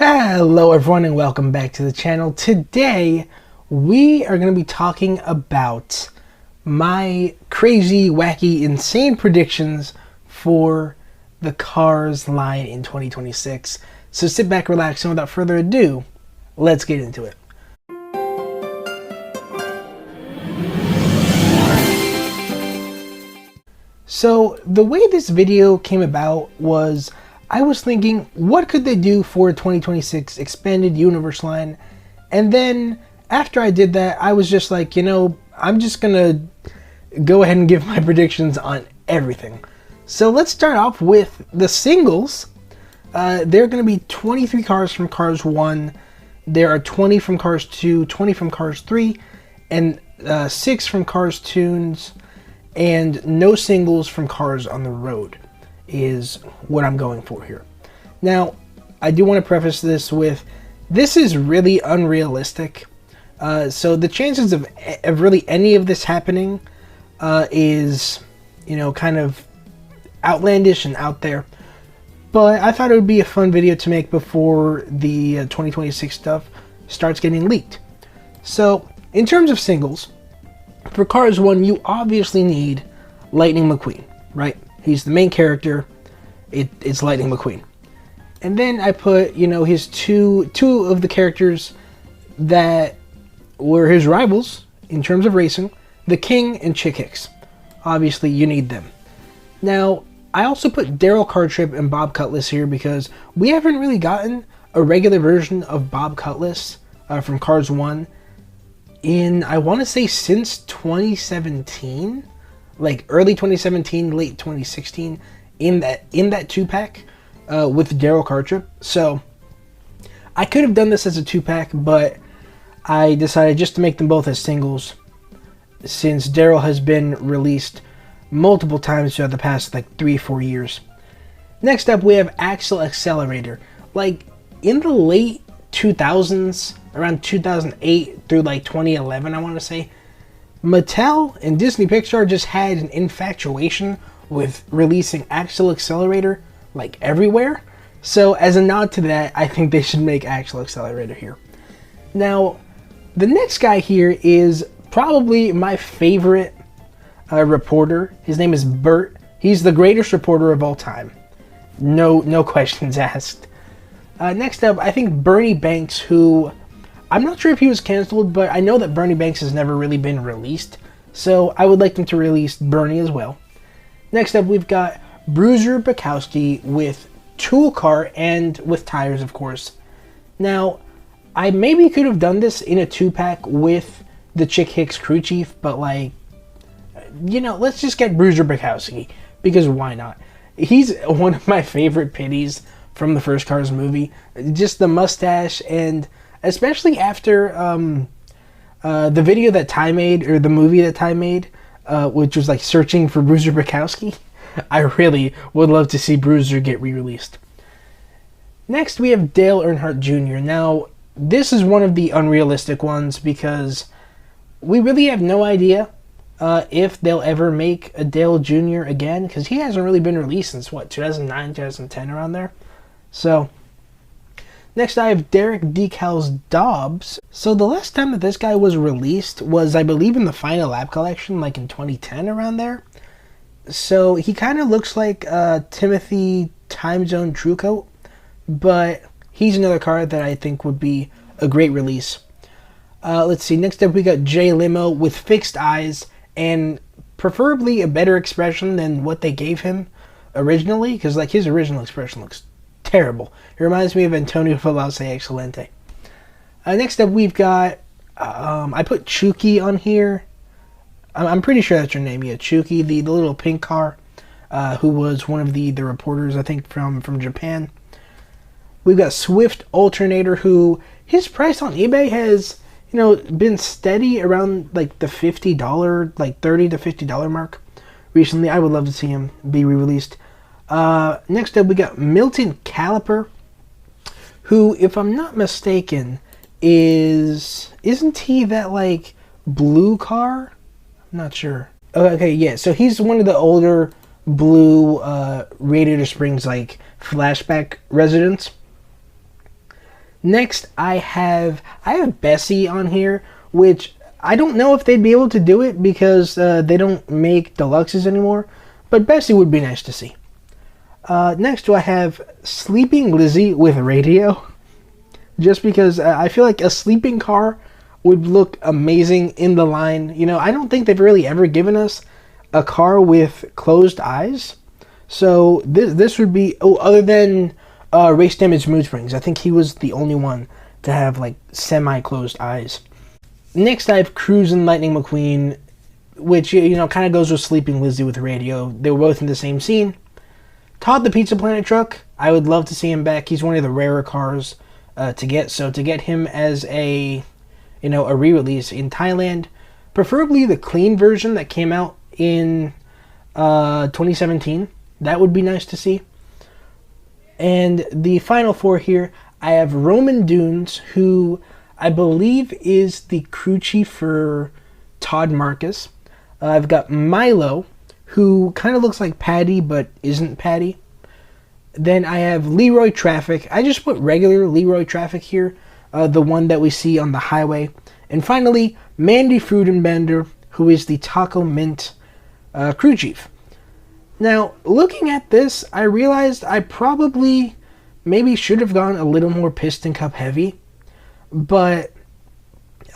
Hello everyone and welcome back to the channel. Today we are going to be talking about my crazy, wacky, insane predictions for the Cars line in 2026. So sit back, relax, and without further ado, let's get into it. So the way this video came about was I was thinking, what could they do for 2026 expanded universe line? And then after I did that, I was just like, I'm just gonna go ahead and give my predictions on everything. So let's start off with the singles. There are gonna be 23 cars from Cars 1. There are 20 from Cars 2, 20 from Cars 3, and 6 from Cars Toons, and no singles from Cars on the Road is what I'm going for here. Now, I do want to preface this with, this is really unrealistic. So the chances of really any of this happening is, kind of outlandish and out there. But I thought it would be a fun video to make before the 2026 stuff starts getting leaked. So, in terms of singles, for Cars 1, you obviously need Lightning McQueen, right? He's the main character. It's Lightning McQueen. And then I put, his two of the characters that were his rivals in terms of racing, the King and Chick Hicks. Obviously, you need them. Now, I also put Daryl Cartrip and Bob Cutlass here because we haven't really gotten a regular version of Bob Cutlass from Cars 1 in, I want to say, since 2017. Like early 2017, late 2016, in that 2-pack with Daryl Cartrip. So I could have done this as a 2-pack, but I decided just to make them both as singles, since Daryl has been released multiple times throughout the past 3-4 years. Next up, we have Axle Accelerator. Like in the late 2000s, around 2008 through 2011, I want to say, Mattel and Disney Pixar just had an infatuation with releasing Axle Accelerator everywhere. So as a nod to that, I think they should make Axle Accelerator here. Now, the next guy here is probably my favorite reporter. His name is Bert. He's the greatest reporter of all time. No questions asked. Next up, I think Bernie Banks, who I'm not sure if he was canceled, but I know that Bernie Banks has never really been released, so I would like them to release Bernie as well. Next up, we've got Bruiser Bukowski with Tool Car and with tires, of course. Now, I maybe could have done this in a 2-pack with the Chick Hicks crew chief, but let's just get Bruiser Bukowski, because why not? He's one of my favorite pitties from the first Cars movie. Just the mustache, and especially after the video that Ty made, or the movie that Ty made, which was searching for Bruiser Bukowski. I really would love to see Bruiser get re-released. Next, we have Dale Earnhardt Jr. Now, this is one of the unrealistic ones because we really have no idea if they'll ever make a Dale Jr. again, because he hasn't really been released since, 2009, 2010, around there. So, next I have Derek Decals Dobbs. So the last time that this guy was released was, I believe, in the Final Lap Collection, in 2010, around there. So he kind of looks like Timothy Time Zone Truecoat, but he's another car that I think would be a great release. Let's see, next up we got Jay Limo with fixed eyes, and preferably a better expression than what they gave him originally, because his original expression looks terrible. It reminds me of Antonio Velase Excelente. Next up, we've got, I put Chuki on here. I'm pretty sure that's your name, yeah, Chuki, the little pink car, who was one of the reporters, I think, from Japan. We've got Swift Alternator, who, his price on eBay has, been steady around, the $50, $30 to $50 mark recently. I would love to see him be re-released. Next up, we got Milton Caliper, who, if I'm not mistaken, isn't he that, blue car? I'm not sure. Okay, yeah, so he's one of the older blue Radiator Springs, flashback residents. Next, I have Bessie on here, which I don't know if they'd be able to do it because they don't make deluxes anymore. But Bessie would be nice to see. Next, do I have Sleeping Lizzie with radio? Just because I feel like a sleeping car would look amazing in the line. You know, I don't think they've really ever given us a car with closed eyes. So this would be, oh, other than Race Damage Mood Springs. I think he was the only one to have like semi-closed eyes. Next I have Cruisin' Lightning McQueen, which, you know, kind of goes with Sleeping Lizzie with radio. They were both in the same scene. Todd the Pizza Planet truck, I would love to see him back. He's one of the rarer cars to get. So to get him as a, you know, a re-release in Thailand, preferably the clean version that came out in 2017, that would be nice to see. And the final four here, I have Roman Dunes, who I believe is the crew chief for Todd Marcus. I've got Milo, who kind of looks like Patty but isn't Patty. Then I have Leroy Traffic. I just put regular Leroy Traffic here, the one that we see on the highway. And finally, Mandy Frudenbender, who is the Taco Mint crew chief. Now, looking at this, I realized I probably maybe should have gone a little more Piston Cup heavy. But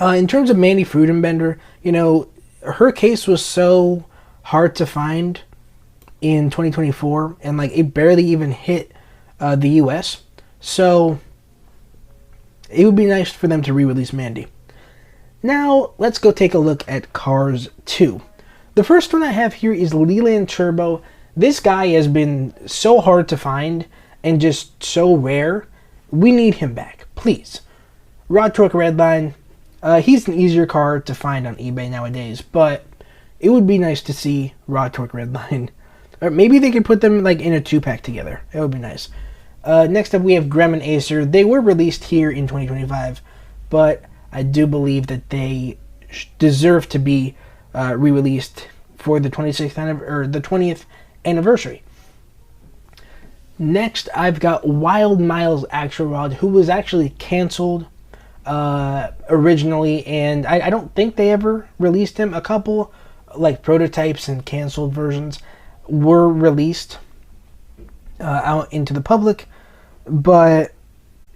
in terms of Mandy Frudenbender, you know, her case was so hard to find in 2024, and like it barely even hit the US. So it would be nice for them to re-release Mandy. Now, let's go take a look at Cars 2. The first one I have here is Leland Turbo. This guy has been so hard to find and just so rare. We need him back, please. Rod Torque Redline. He's an easier car to find on eBay nowadays, but it would be nice to see Rod Torque Redline. Or maybe they could put them like in a 2-pack together. That would be nice. Next up, we have Grem and Acer. They were released here in 2025, but I do believe that they deserve to be re-released for the 20th anniversary. Next, I've got Wild Miles Axelrod, who was actually canceled originally, and I don't think they ever released him. A couple like prototypes and canceled versions were released out into the public, but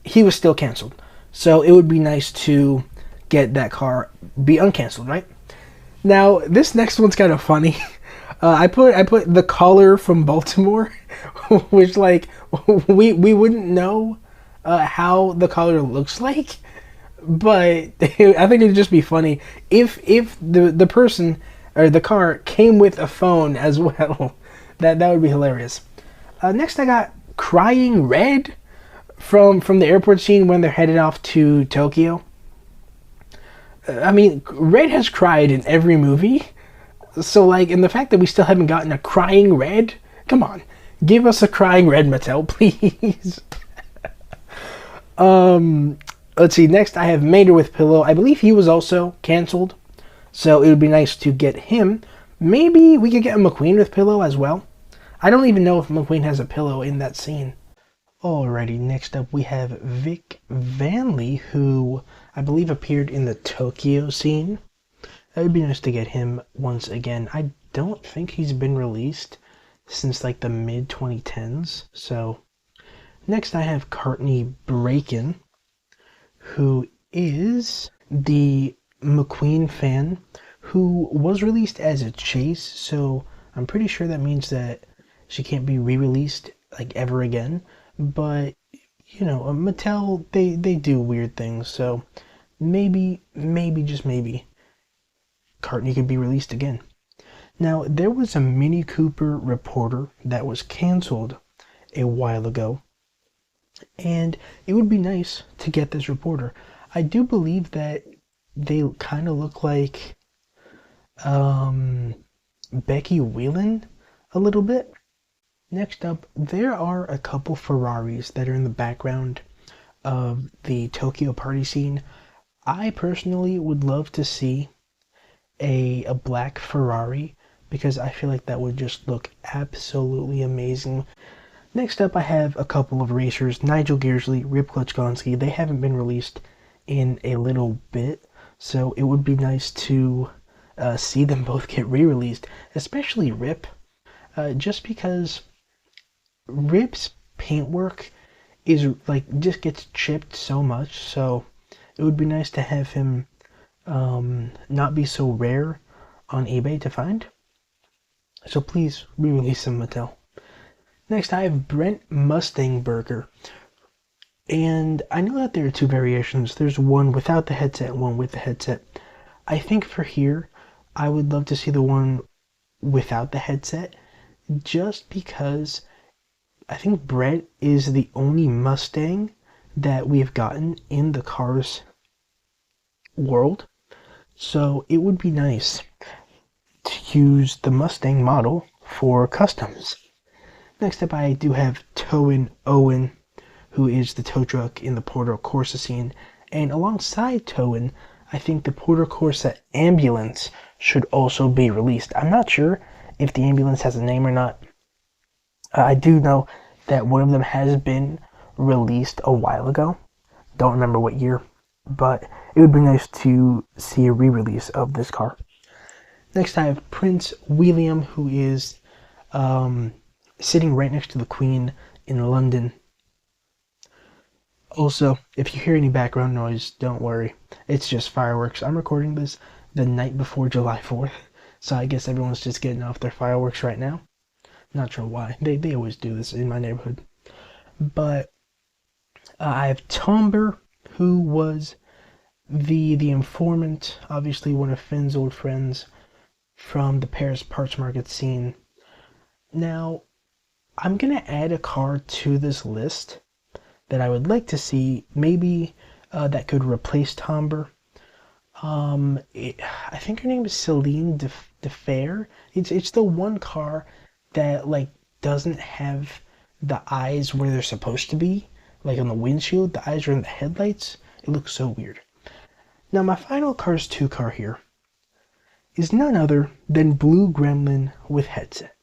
he was still canceled. So it would be nice to get that car be uncanceled, right? Now, this next one's kind of funny. I put the caller from Baltimore, which like we wouldn't know how the caller looks like, but I think it'd just be funny if the person or the car came with a phone as well. That would be hilarious. Next, I got Crying Red from the airport scene when they're headed off to Tokyo. I mean, Red has cried in every movie. So, like, and the fact that we still haven't gotten a Crying Red, come on, give us a Crying Red, Mattel, please. Let's see, next I have Mater with Pillow. I believe he was also canceled, so it would be nice to get him. Maybe we could get a McQueen with Pillow as well. I don't even know if McQueen has a pillow in that scene. Alrighty, next up we have Vic Vanley, who I believe appeared in the Tokyo scene. It would be nice to get him once again. I don't think he's been released since like the mid-2010s. So next I have Courtney Braken, who is the McQueen fan who was released as a chase. So I'm pretty sure that means that she can't be re-released like ever again. But, you know, Mattel, they do weird things. So maybe, just maybe, Courtney could be released again. Now, there was a Mini Cooper reporter that was canceled a while ago, and it would be nice to get this reporter. I do believe that they kind of look like Becky Whelan a little bit. Next up, there are a couple Ferraris that are in the background of the Tokyo party scene. I personally would love to see a black Ferrari, because I feel like that would just look absolutely amazing. Next up, I have a couple of racers, Nigel Gearsley, Rip Klutchkonski. They haven't been released in a little bit, so it would be nice to see them both get re-released, especially Rip, just because Rip's paintwork is like just gets chipped so much, so it would be nice to have him not be so rare on eBay to find. So please re-release him, Mattel. Next, I have Brent Mustangburger. And I know that there are two variations. There's one without the headset and one with the headset. I think for here, I would love to see the one without the headset, just because I think Brent is the only Mustang that we've gotten in the Cars world. So it would be nice to use the Mustang model for customs. Next up, I do have Toon Owen, who is the tow truck in the Porter Corsa scene. And alongside Toon, I think the Porter Corsa ambulance should also be released. I'm not sure if the ambulance has a name or not. I do know that one of them has been released a while ago. Don't remember what year, but it would be nice to see a re-release of this car. Next, I have Prince William, who is sitting right next to the Queen in London. Also, if you hear any background noise, don't worry. It's just fireworks. I'm recording this the night before July 4th, so I guess everyone's just getting off their fireworks right now. Not sure why. They always do this in my neighborhood. But I have Tomber, who was the informant, obviously one of Finn's old friends from the Paris parts market scene. Now, I'm going to add a car to this list that I would like to see, maybe that could replace Tomber. I think her name is Celine Defair. It's the one car that like doesn't have the eyes where they're supposed to be, like on the windshield. The eyes are in the headlights. It looks so weird. Now my final Cars 2 car here is none other than Blue Gremlin with headset.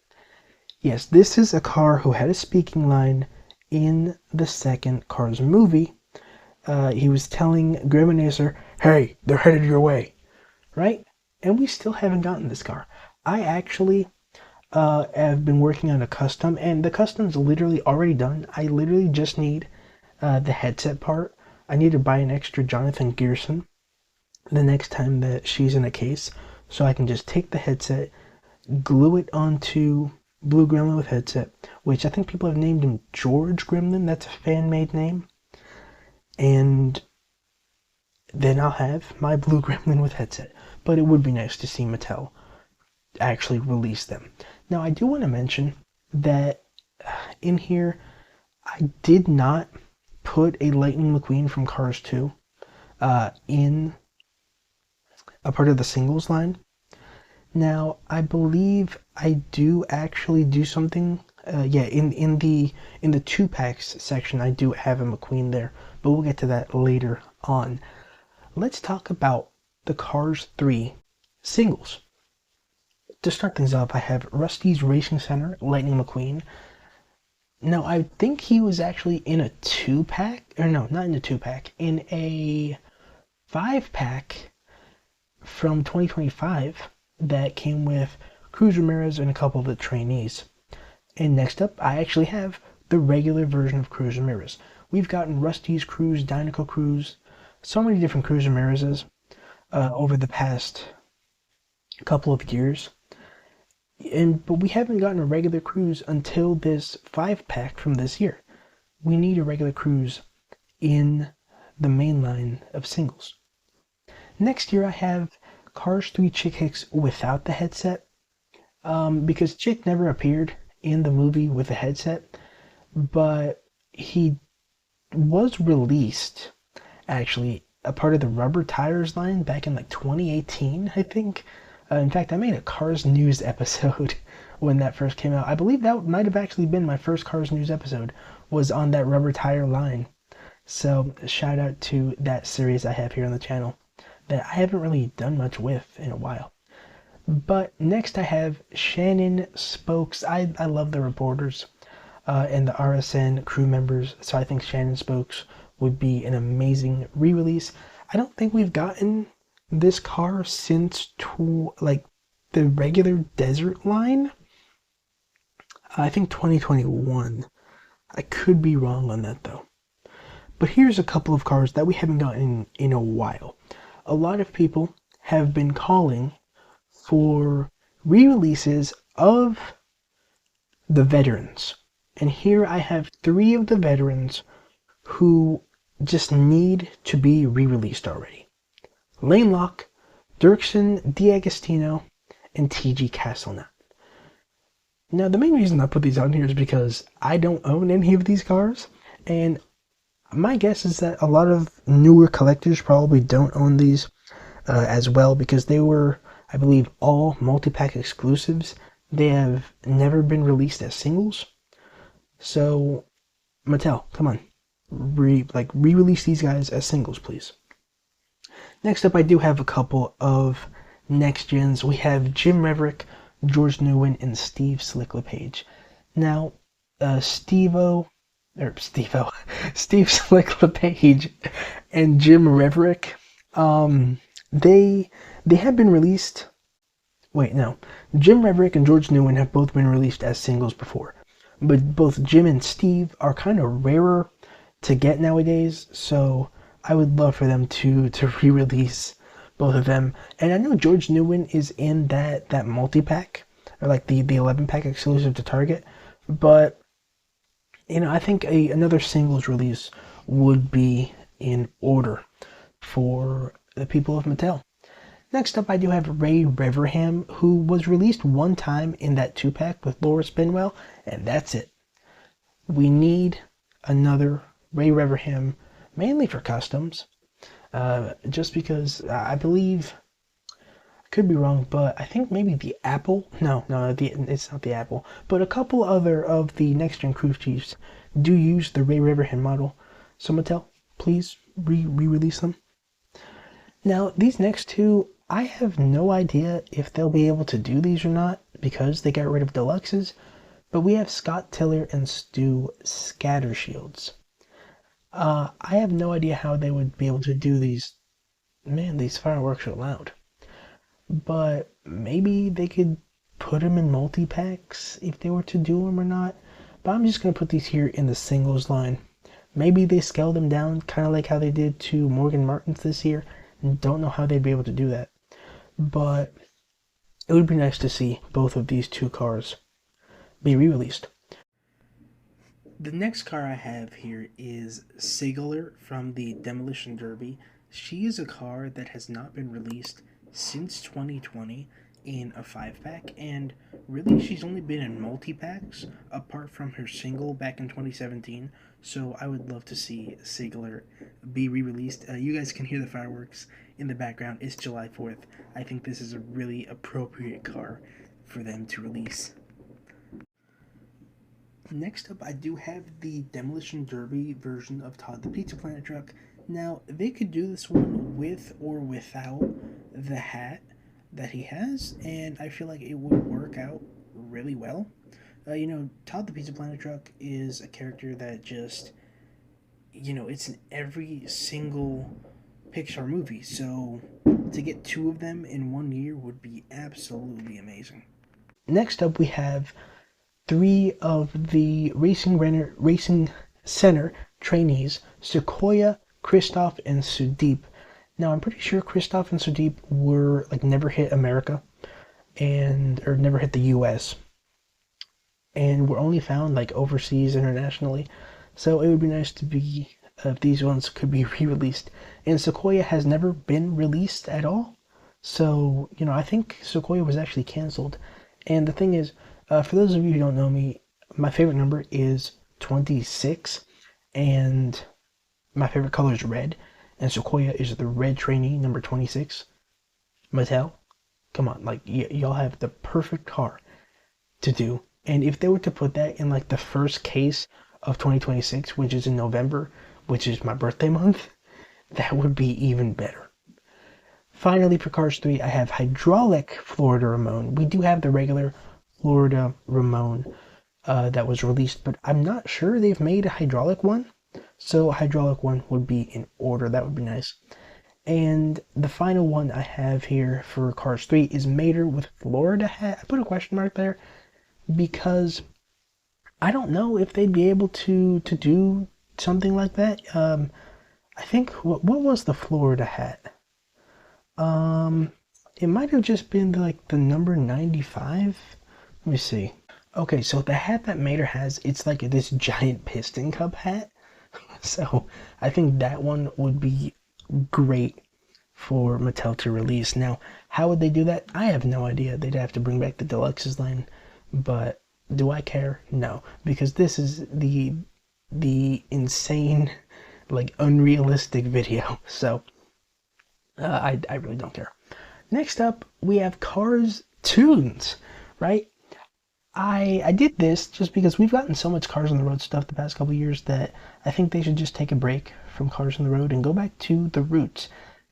Yes, this is a car who had a speaking line in the second Cars movie. He was telling Gremlin Racer, "Hey, they're headed your way," right? And we still haven't gotten this car. I actually have been working on a custom, and the custom's literally already done. I literally just need the headset part. I need to buy an extra Jonathan Gearson the next time that she's in a case, so I can just take the headset, glue it onto Blue Gremlin with headset, which I think people have named him George Gremlin. That's a fan-made name. And then I'll have my Blue Gremlin with headset. But it would be nice to see Mattel actually release them. Now, I do want to mention that in here, I did not put a Lightning McQueen from Cars 2 in a part of the singles line. Now, I believe I do actually do something. In the 2-packs section, I do have a McQueen there, but we'll get to that later on. Let's talk about the Cars 3 singles. To start things off, I have Rusty's Racing Center, Lightning McQueen. Now, I think he was actually in a 2-pack, or no, not in a 2-pack, in a 5-pack from 2025 that came with Cruz Ramirez and a couple of the trainees. And next up, I actually have the regular version of Cruz Ramirez. We've gotten Rusty's Cruz, Dinoco Cruz, so many different Cruz Ramirez's over the past couple of years. But we haven't gotten a regular Cruz until this 5-pack from this year. We need a regular Cruz in the main line of singles. Next year I have Cars 3 Chick Hicks without the headset, because Chick never appeared in the movie with a headset, but he was released, actually, a part of the Rubber Tires line back in like 2018, I think. In fact, I made a Cars News episode when that first came out. I believe that might have actually been my first Cars News episode, was on that Rubber Tire line. So shout out to that series I have here on the channel that I haven't really done much with in a while. But next I have Shannon Spokes. I love the reporters. and the RSN crew members. So I think Shannon Spokes would be an amazing re-release. I don't think we've gotten this car since like the regular desert line. I think 2021. I could be wrong on that though. But here's a couple of cars that we haven't gotten in a while. A lot of people have been calling for re-releases of the veterans. And here I have 3 of the veterans who just need to be re-released already. Lane Locke, Dirksen D'Agostino, and TG Castlenut. Now, the main reason I put these on here is because I don't own any of these cars, and my guess is that a lot of newer collectors probably don't own these as well, because they were, I believe, all multi-pack exclusives. They have never been released as singles. So, Mattel, come on. Re-release these guys as singles, please. Next up, I do have a couple of next gens. We have Jim Reverick, George Newman, and Steve Slick LePage. Now, Steve Slick LePage and Jim Reverick, they have been released. Wait, no. Jim Reverick and George Newman have both been released as singles before, but both Jim and Steve are kind of rarer to get nowadays, so I would love for them to re-release both of them. And I know George Newman is in that multi-pack, or like the 11-pack exclusive to Target, but I think another singles release would be in order for the people of Mattel. Next up, I do have Ray Reverham, who was released one time in that 2-pack with Laura Spinwell, and that's it. We need another Ray Reverham, mainly for customs, just because I believe, I could be wrong, but I think maybe the Apple, it's not the Apple, but a couple other of the Next Gen Crew Chiefs do use the Ray Reverham model. So Mattel, please re-release them. Now, these next 2, I have no idea if they'll be able to do these or not, because they got rid of deluxes, but we have Scott Tiller and Stu Scattershields. I have no idea how they would be able to do these. Man, these fireworks are loud. But maybe they could put them in multi-packs if they were to do them or not. But I'm just going to put these here in the singles line. Maybe they scale them down, kind of like how they did to Morgan Martins this year. Don't know how they'd be able to do that. But it would be nice to see both of these 2 cars be re-released. The next car I have here is Sigler from the Demolition Derby. She is a car that has not been released since 2020 in a 5-pack, and really she's only been in multi-packs apart from her single back in 2017, so I would love to see Sigler be re-released. You guys can hear the fireworks in the background. It's July 4th. I think this is a really appropriate car for them to release. Next up, I do have the Demolition Derby version of Todd the Pizza Planet truck. Now, they could do this one with or without the hat that he has, and I feel like it would work out really well. Todd the Pizza Planet truck is a character that just, it's in every single Pixar movie, so to get 2 of them in 1 year would be absolutely amazing. Next up, we have 3 of the Racing Center trainees, Sequoia, Kristoff, and Sudeep. Now, I'm pretty sure Kristoff and Sudeep were never hit America, or never hit the U.S., and were only found overseas internationally. So it would be nice to be if these ones could be re-released. And Sequoia has never been released at all, so I think Sequoia was actually canceled. And the thing is, for those of you who don't know me, my favorite number is 26, and my favorite color is red, and Sequoia is the red trainee, number 26. Mattel, come on, y'all have the perfect car to do. And if they were to put that in the first case of 2026, which is in November, which is my birthday month, that would be even better. Finally, for Cars 3, I have Hydraulic Florida Ramon. We do have the regular Florida Ramon that was released, but I'm not sure they've made a hydraulic one. So a hydraulic one would be in order. That would be nice. And the final one I have here for Cars 3 is Mater with Florida hat. I put a question mark there because I don't know if they'd be able to do something like that. I think what was the Florida hat? It might have just been like the number 95. Let me see. Okay, so the hat that Mater has, it's like this giant piston cup hat. So I think that one would be great for Mattel to release. Now, how would they do that? I have no idea. They'd have to bring back the Deluxes line, but do I care? No, because this is the insane, like, unrealistic video. So I really don't care. Next up, we have Cars Toons, right? I did this just because we've gotten so much Cars on the Road stuff the past couple years that I think they should just take a break from Cars on the Road and go back to the roots.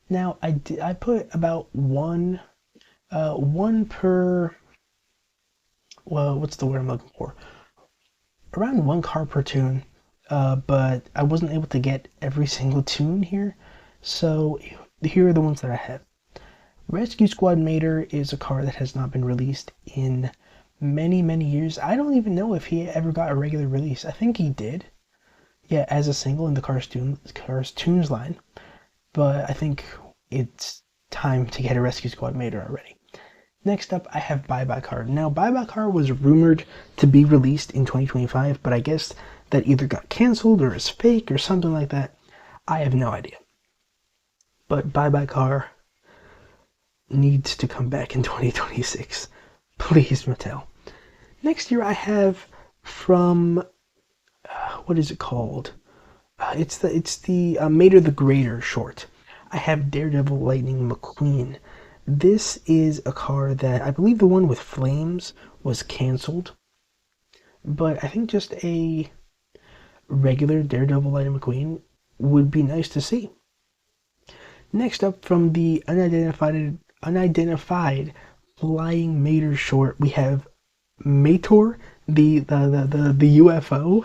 Now, I put about one per, well, what's the word I'm looking for? Around one car per Toon, but I wasn't able to get every single Toon here, so here are the ones that I have. Rescue Squad Mater is a car that has not been released in many years. I don't even know if he ever got a regular release. I think he did. Yeah, as a single in the Cars Toons line. But I think it's time to get a Rescue Squad Mater already. Next up, I have Bye Bye Car. Now, Bye Bye Car was rumored to be released in 2025, but I guess that either got canceled or is fake or something like that. I have no idea. But Bye Bye Car needs to come back in 2026. Please, Mattel. Next year I have from, what is it called? It's the Mater the Greater short. I have Daredevil Lightning McQueen. This is a car that I believe the one with flames was canceled, but I think just a regular Daredevil Lightning McQueen would be nice to see. Next up, from the unidentified flying Mater short, we have Mator, the UFO.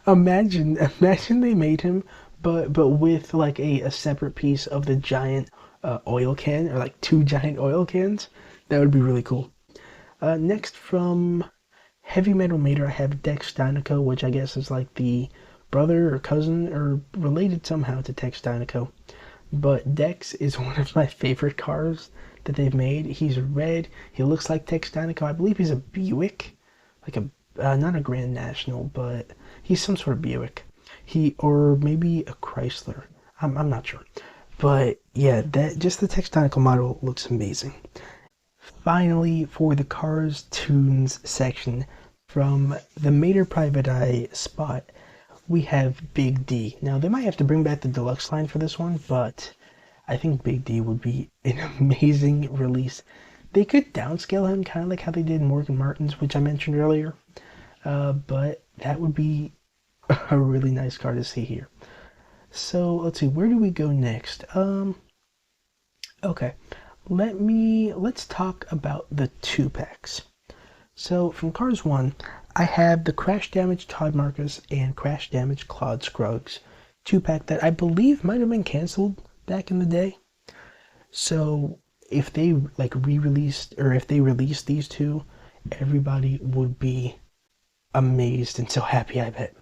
Imagine they made him, but with like a separate piece of the giant oil can, or like two giant oil cans. That would be really cool. Next, from Heavy Metal Mater, I have Dex Dynaco, which I guess is like the brother or cousin or related somehow to Tex Dynaco. But Dex is one of my favorite cars that they've made. He's red. He looks like Tex Dynaco. I believe he's a Buick, like a not a Grand National, but he's some sort of Buick. Or maybe a Chrysler. I'm not sure. But yeah, that just the Tex Dynaco model looks amazing. Finally, for the Cars Toons section, from the Mater Private Eye spot, we have Big D. Now, they might have to bring back the deluxe line for this one, but I think Big D would be an amazing release. They could downscale him, kind of like how they did Morgan Martin's, which I mentioned earlier, but that would be a really nice car to see here. So, let's see, where do we go next? Okay, let's talk about the 2-packs. So, from Cars 1, I have the Crash Damage Todd Marcus and Crash Damage Claude Scruggs 2-pack that I believe might have been canceled back in the day. So if they like re-released, or if they released these two, everybody would be amazed and so happy, I bet.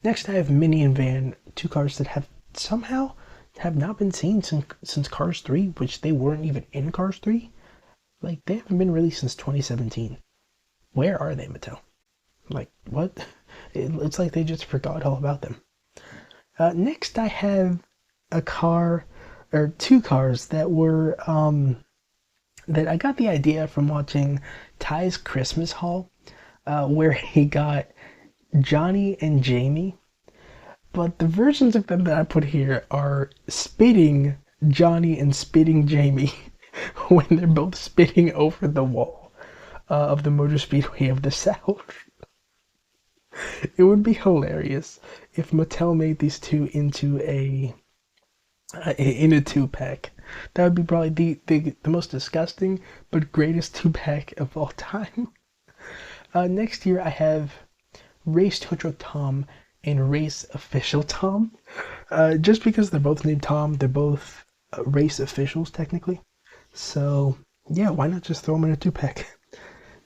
Next I have Mini and Van, two cars that have somehow have not been seen since Cars 3, which they weren't even in Cars 3. Like, they haven't been released since 2017. Where are they, Mattel? Like, what? It's like they just forgot all about them. Next, I have a car, or two cars that were, that I got the idea from watching Ty's Christmas haul, where he got Johnny and Jamie. But the versions of them that I put here are spitting Johnny and spitting Jamie when they're both spitting over the wall of the Motor Speedway of the South. It would be hilarious if Mattel made these two into in a 2-pack. That would be probably the most disgusting but greatest 2-pack of all time. Next here I have Race Tow Truck Tom and Race Official Tom. Just because they're both named Tom, they're both race officials technically. So yeah, why not just throw them in a 2-pack?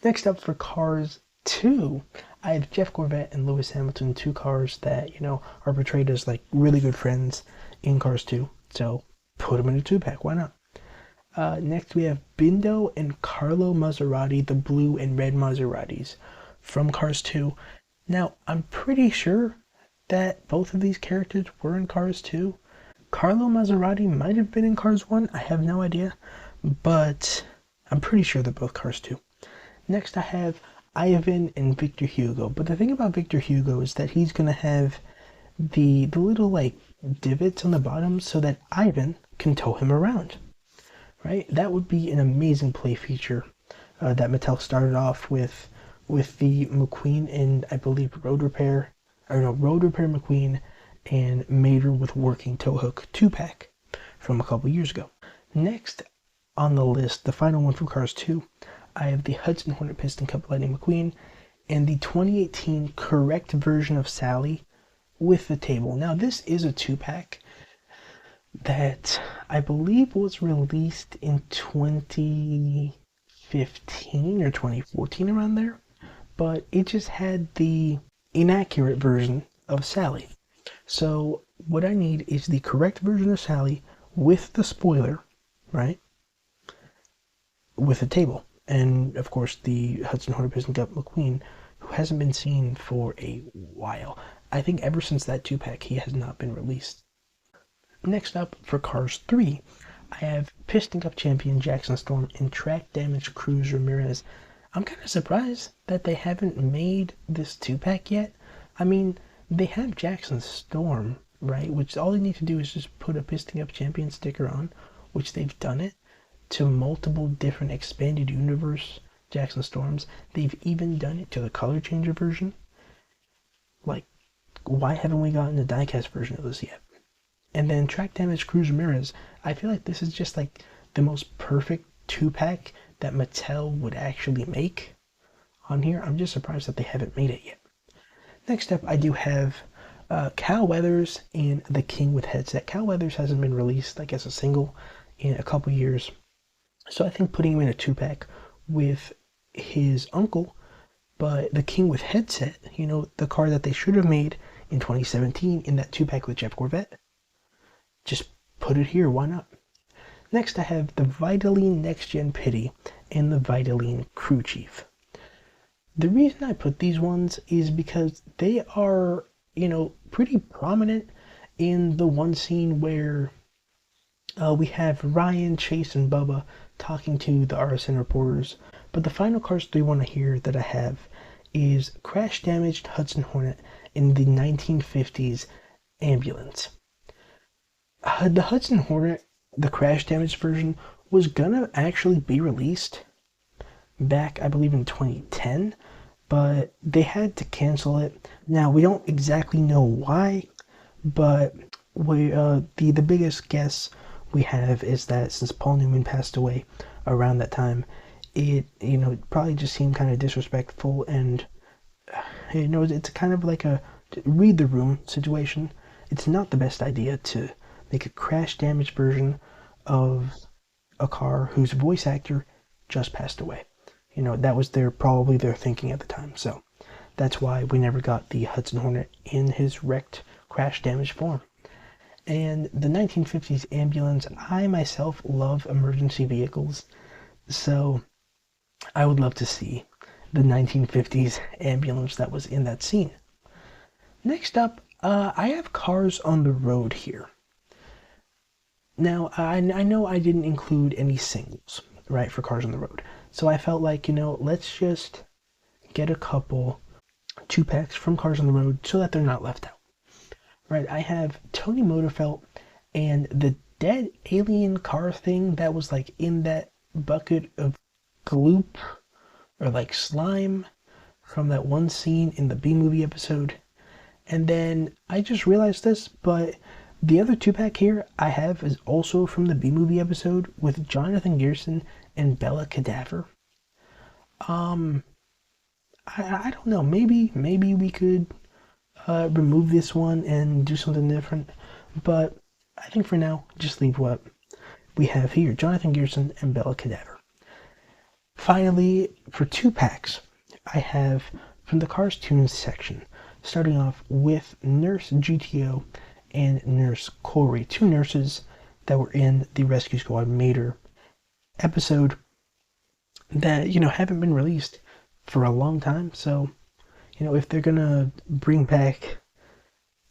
Next up for Cars 2, I have Jeff Corvette and Lewis Hamilton, two cars that, you know, are portrayed as like really good friends in Cars 2. So put them in a 2-pack, why not? Next we have Bindo and Carlo Maserati, the blue and red Maseratis from Cars 2. Now, I'm pretty sure that both of these characters were in Cars 2. Carlo Maserati might have been in Cars 1, I have no idea, but I'm pretty sure they're both Cars 2. Next I have Ivan and Victor Hugo, but the thing about Victor Hugo is that he's going to have the little like divots on the bottom so that Ivan can tow him around, right? That would be an amazing play feature that Mattel started off with the McQueen and I believe Road Repair McQueen and Mater with Working Tow Hook 2-pack from a couple years ago. Next on the list, the final one from Cars 2, I have the Hudson Hornet Piston Cup Lightning McQueen and the 2018 correct version of Sally with the table. Now this is a 2-pack that I believe was released in 2015 or 2014, around there, but it just had the inaccurate version of Sally. So what I need is the correct version of Sally with the spoiler, right? With a table. And of course the Hudson Hornet Piston Cup McQueen, who hasn't been seen for a while. I think ever since that 2-pack he has not been released. Next up for Cars 3, I have Piston Cup champion Jackson Storm and track damage Cruz Ramirez. I'm kind of surprised that they haven't made this 2-pack yet. I mean, they have Jackson Storm, right? Which all they need to do is just put a Piston Cup champion sticker on, which they've done it to multiple different expanded universe Jackson Storms. They've even done it to the color changer version. Like, why haven't we gotten a diecast version of this yet? And then track damage Cruz Ramirez, I feel like this is just like the most perfect 2-pack that Mattel would actually make on here. I'm just surprised that they haven't made it yet. Next up, I do have Cal Weathers and the King with Headset. Cal Weathers hasn't been released like as a single in a couple years, so I think putting him in a 2-pack with his uncle, but the King with Headset, you know, the car that they should have made in 2017 in that 2-pack with Jeff Corvette, just put it here, why not? Next I have the Vitaline Next Gen Pity and the Vitaline Crew Chief. The reason I put these ones is because they are, you know, pretty prominent in the one scene where we have Ryan, Chase, and Bubba talking to the RSN reporters. But the final Cars 3 one here that I have is Crash Damaged Hudson Hornet in the 1950s ambulance. The Hudson Hornet, the Crash Damaged version, was gonna actually be released back, I believe, in 2010, but they had to cancel it. Now, we don't exactly know why, but the biggest guess we have is that since Paul Newman passed away around that time, it probably just seemed kind of disrespectful, and it's kind of like a read the room situation. It's not the best idea to make a crash damage version of a car whose voice actor just passed away. That was probably their thinking at the time. So that's why we never got the Hudson Hornet in his wrecked crash damage form. And the 1950s ambulance, I myself love emergency vehicles, so I would love to see the 1950s ambulance that was in that scene. Next up, I have Cars on the Road here. Now, I know I didn't include any singles, right, for Cars on the Road. So I felt like, let's just get a couple 2-packs from Cars on the Road so that they're not left out. Right, I have Tony Motorfelt and the dead alien car thing that was like in that bucket of gloop or like slime from that one scene in the B-movie episode. And then I just realized this, but the other 2-pack here I have is also from the B-movie episode with Jonathan Gearson and Bella Cadaver. I I don't know. Maybe we could remove this one and do something different. But I think for now, just leave what we have here: Jonathan Gearson and Bella Cadaver. Finally, for 2 packs, I have from the Cars Toon section, starting off with Nurse GTO and Nurse Corey, 2 nurses that were in the Rescue Squad Mater episode that, haven't been released for a long time. So, if they're gonna bring back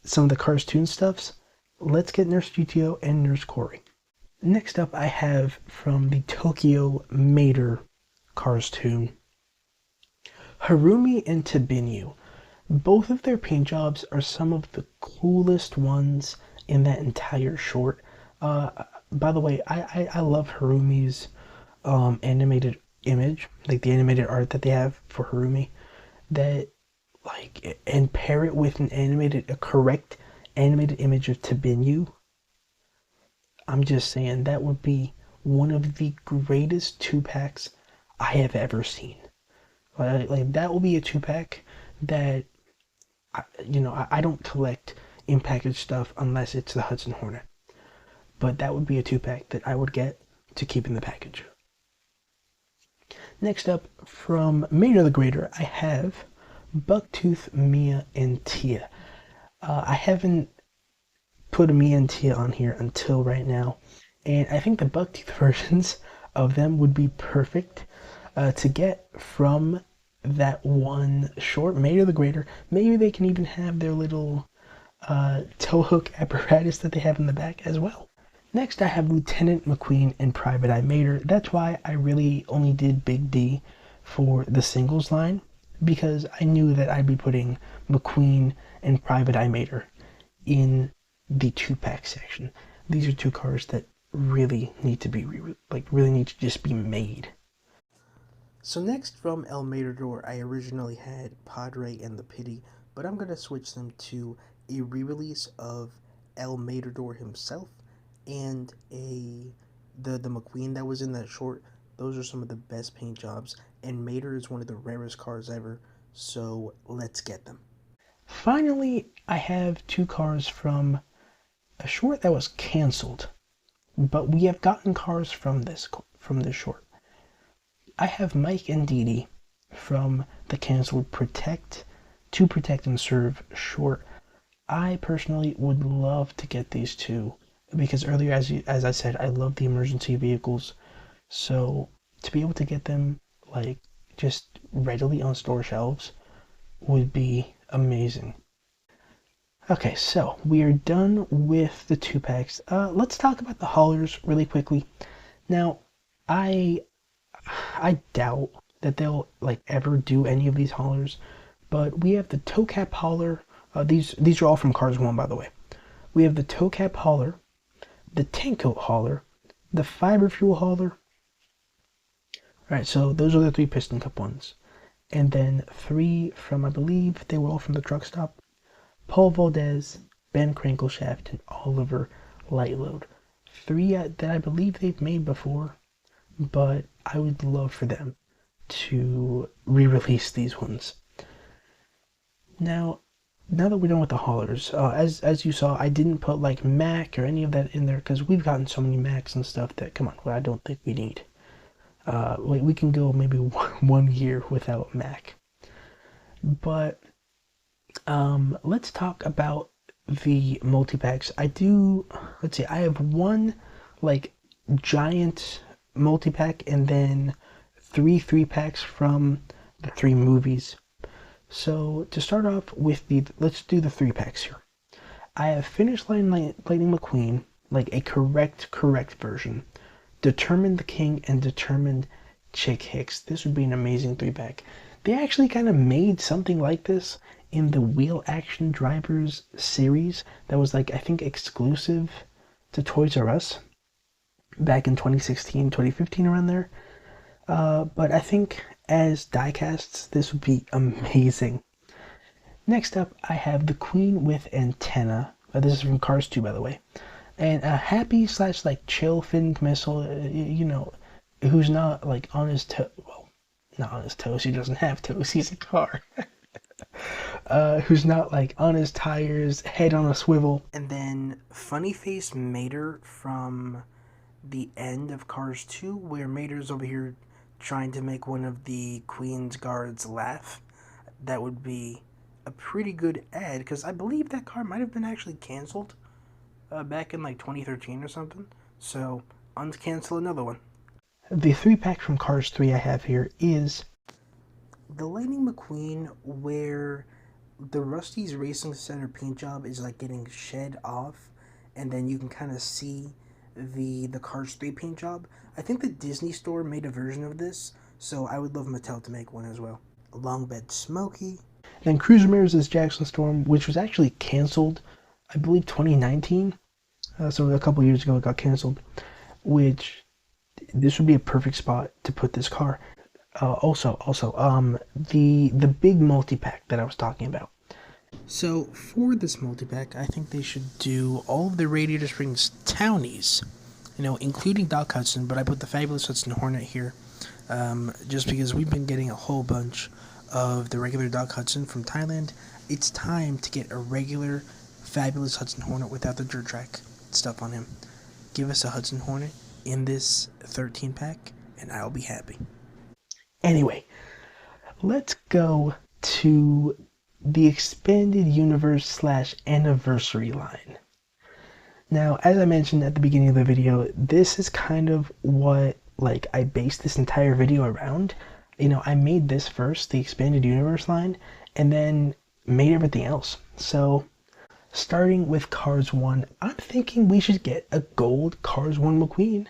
some of the Cars Toon stuffs, let's get Nurse GTO and Nurse Corey. Next up, I have from the Tokyo Mater Cars Toon, Harumi and Tabinu. Both of their paint jobs are some of the coolest ones in that entire short. By the way, I love Harumi's animated image, like the animated art that they have for Harumi. That, and pair it with a correct animated image of Tabinu. I'm just saying that would be one of the greatest 2-packs I have ever seen. Like that will be a 2-pack that I don't collect in package stuff unless it's the Hudson Hornet. But that would be a 2-pack that I would get to keep in the package. Next up, from Mater the Greater, I have Bucktooth, Mia, and Tia. I haven't put Mia and Tia on here until right now, and I think the Bucktooth versions of them would be perfect to get from that one short, Mater the Greater. Maybe they can even have their little tow hook apparatus that they have in the back as well. Next, I have Lieutenant McQueen and Private Eye Mater. That's why I really only did Big D for the singles line, because I knew that I'd be putting McQueen and Private Eye Mater in the 2-pack section. These are 2 cars that really need to be really need to just be made. So next, from El Matador, I originally had Padre and the Pity, but I'm gonna switch them to a re-release of El Matador himself and the McQueen that was in that short. Those are some of the best paint jobs, and Mater is one of the rarest cars ever, so let's get them. Finally, I have 2 cars from a short that was canceled, but we have gotten cars from this short. I have Mike and Dee Dee from the canceled Protect and Serve short. I personally would love to get these 2 because earlier, as I said, I love the emergency vehicles. So to be able to get them just readily on store shelves would be amazing. Okay, so we are done with the 2-packs. Let's talk about the haulers really quickly. Now, I doubt that they'll ever do any of these haulers, but we have the toe cap hauler. These are all from Cars 1, by the way. We have the toe cap hauler, the tank coat hauler, the fiber fuel hauler. Alright, so those are the 3 piston cup ones. And then 3 from, I believe they were all from the truck stop, Paul Valdez, Ben Crankleshaft, and Oliver Lightload. 3 that I believe they've made before, but I would love for them to re-release these ones. Now that we're done with the haulers, as you saw, I didn't put Mac or any of that in there because we've gotten so many Macs and stuff that, come on, I don't think we need. We can go maybe 1 year without Mac. But let's talk about the multi-packs. I have 1 giant multi-pack and then 3 3-packs from the 3 movies. So to start off with let's do the 3-packs here. I have Finish Line Lightning McQueen, a correct version. Determined the King and Determined Chick Hicks. This would be an amazing 3-pack. They actually kind of made something like this in the Wheel Action Drivers series that was I think exclusive to Toys R Us back in 2016, 2015, around there. But I think as diecasts, this would be amazing. Next up, I have the Queen with Antenna. This is from Cars 2, by the way. And a happy / chill Finn Missile, who's not on his toe. Well, not on his toes. He doesn't have toes. He's a car. Who's not like on his tires, head on a swivel. And then Funny Face Mater from the end of Cars 2, where Mater's over here trying to make one of the Queen's guards laugh. That would be a pretty good ad, because I believe that car might have been actually canceled back in like 2013 or something. So, uncancel another one. The 3-pack from Cars 3 I have here is the Lightning McQueen, where the Rusty's Racing Center paint job is like getting shed off, and then you can kind of see the Cars 3 paint job. I think the Disney store made a version of this, so I would love Mattel to make one as well. Long Bed Smokey. And Cruz Ramirez's Jackson Storm, which was actually canceled, I believe 2019. So a couple years ago it got canceled, which this would be a perfect spot to put this car. Also, the big multi-pack that I was talking about. So for this multi-pack, I think they should do all of the Radiator Springs townies, including Doc Hudson, but I put the Fabulous Hudson Hornet here, just because we've been getting a whole bunch of the regular Doc Hudson from Thailand. It's time to get a regular Fabulous Hudson Hornet without the dirt track stuff on him. Give us a Hudson Hornet in this 13-pack, and I'll be happy. Anyway, let's go to the Expanded Universe / Anniversary line. Now, as I mentioned at the beginning of the video, this is kind of what I based this entire video around. I made this first, the Expanded Universe line, and then made everything else. So, starting with Cars 1, I'm thinking we should get a gold Cars 1 McQueen,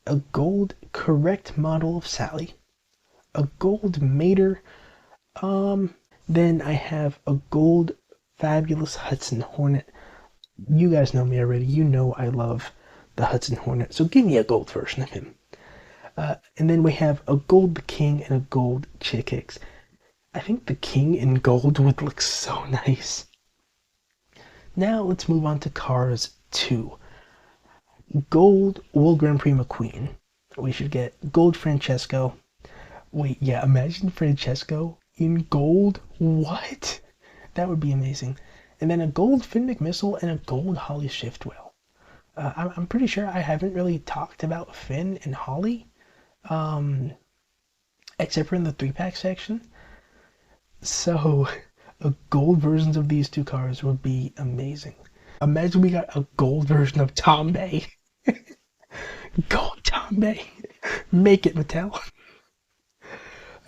a gold correct model of Sally, a gold Mater, then I have a gold Fabulous Hudson Hornet. You guys know me already. You know I love the Hudson Hornet, so give me a gold version of him. And then we have a gold The King and a gold Chick Hicks. I think the King in gold would look so nice. Now let's move on to Cars 2. Gold World Grand Prix McQueen. We should get gold Francesco. Wait, yeah, imagine Francesco in gold. What? That would be amazing. And then a gold Finn McMissile and a gold Holly Shiftwell. I'm pretty sure I haven't really talked about Finn and Holly, except for in the 3-pack section. So, a gold versions of these two cars would be amazing. Imagine we got a gold version of Tombe. Gold Tombe. Make it, Mattel.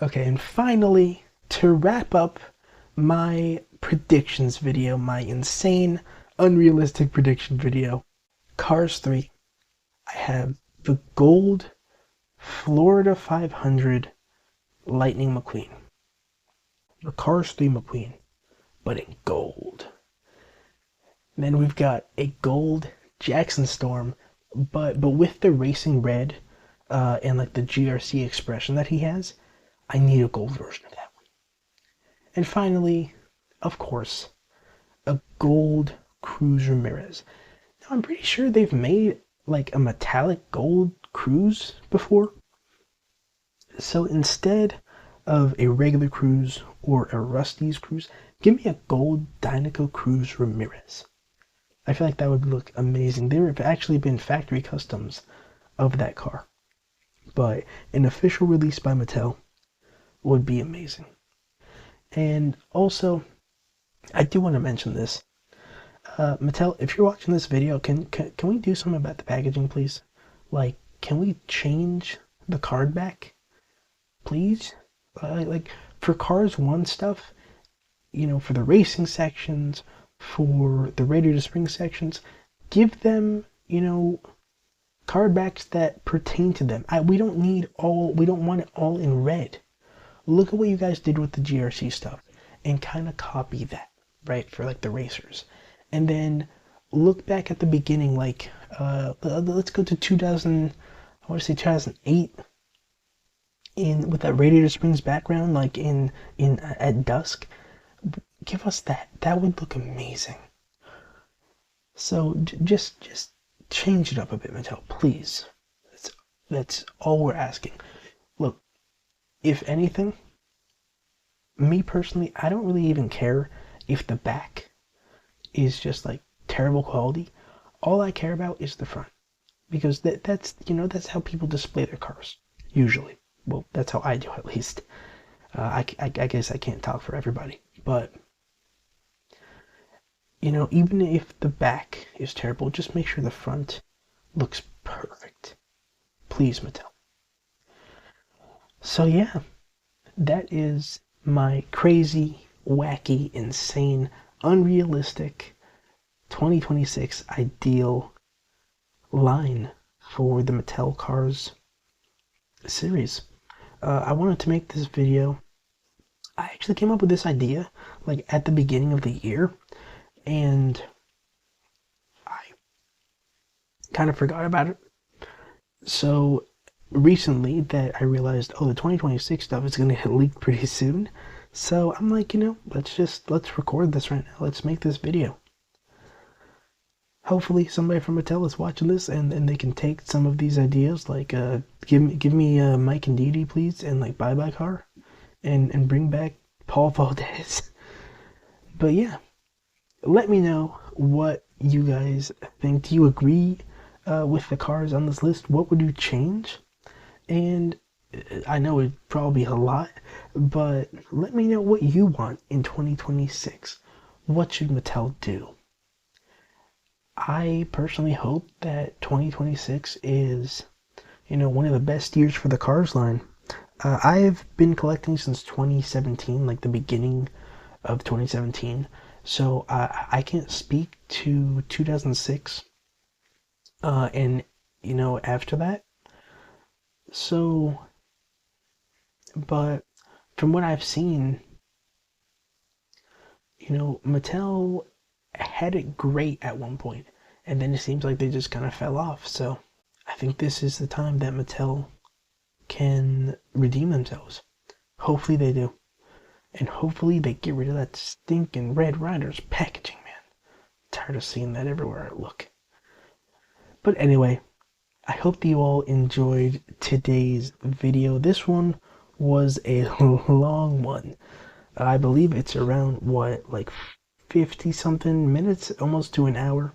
Okay, and finally, to wrap up my predictions video, my insane, unrealistic prediction video, Cars 3, I have the gold Florida 500 Lightning McQueen. The Cars 3 McQueen, but in gold. And then we've got a gold Jackson Storm, but with the racing red and the GRC expression that he has. I need a gold version of that one. And finally, of course, a gold Cruz Ramirez. Now, I'm pretty sure they've made a metallic gold Cruz before. So instead of a regular Cruz or a Rusty's Cruz, give me a gold Dynaco Cruz Ramirez. I feel like that would look amazing. There have actually been factory customs of that car, but an official release by Mattel would be amazing. And also, I do want to mention this. Mattel, if you're watching this video, can we do something about the packaging, please? Can we change the card back, please? For Cars 1 stuff, for the racing sections, for the Radiator Springs sections, give them, card backs that pertain to them. We don't want it all in red. Look at what you guys did with the GRC stuff and kind of copy that, right, for the racers. And then look back at the beginning, let's go to 2008 with that Radiator Springs background, at dusk. Give us that. That would look amazing. So just change it up a bit, Mattel, please. That's all we're asking. Look, if anything, me personally, I don't really even care if the back is just like terrible quality. All I care about is the front, because that's how people display their cars usually. Well, that's how I do, at least. I guess I can't talk for everybody, but even if the back is terrible, just make sure the front looks perfect. Please, Mattel. So yeah, that is my crazy, wacky, insane, unrealistic 2026 ideal line for the Mattel Cars series. I wanted to make this video. I actually came up with this idea like at the beginning of the year, and I kind of forgot about it. So recently that I realized, the 2026 stuff is going to get leaked pretty soon. So I'm like, let's record this right now. Let's make this video. Hopefully somebody from Mattel is watching this and they can take some of these ideas, like give me Mike and Dee Dee, please, and like Bye Bye Car, and bring back Paul Valdez. But yeah, let me know what you guys think. Do you agree with the cars on this list? What would you change? And I know it'd probably be a lot, but let me know what you want in 2026. What should Mattel do? I personally hope that 2026 is, one of the best years for the Cars line. I've been collecting since 2017, like the beginning of 2017. So I can't speak to 2006 and, after that. So, but from what I've seen, Mattel had it great at one point, and then it seems like they just kind of fell off. So I think this is the time that Mattel can redeem themselves. Hopefully they do. And hopefully they get rid of that stinking Red Riders packaging, man. I'm tired of seeing that everywhere I look. But anyway, I hope you all enjoyed today's video. This one was a long one. I believe it's around, like 50 something minutes, almost to an hour.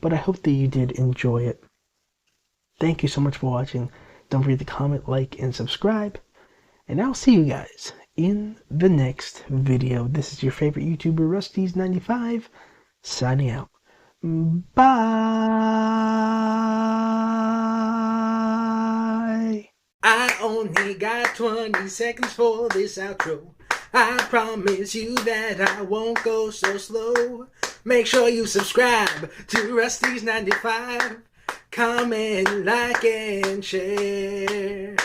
But I hope that you did enjoy it. Thank you so much for watching. Don't forget to comment, like, and subscribe. And I'll see you guys in the next video. This is your favorite YouTuber, Rusteze95, signing out. Bye. I only got 20 seconds for this outro. I promise you that I won't go so slow. Make sure you subscribe to Rusteze95. Comment, like, and share.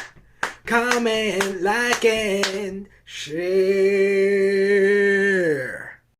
Comment, like, and share.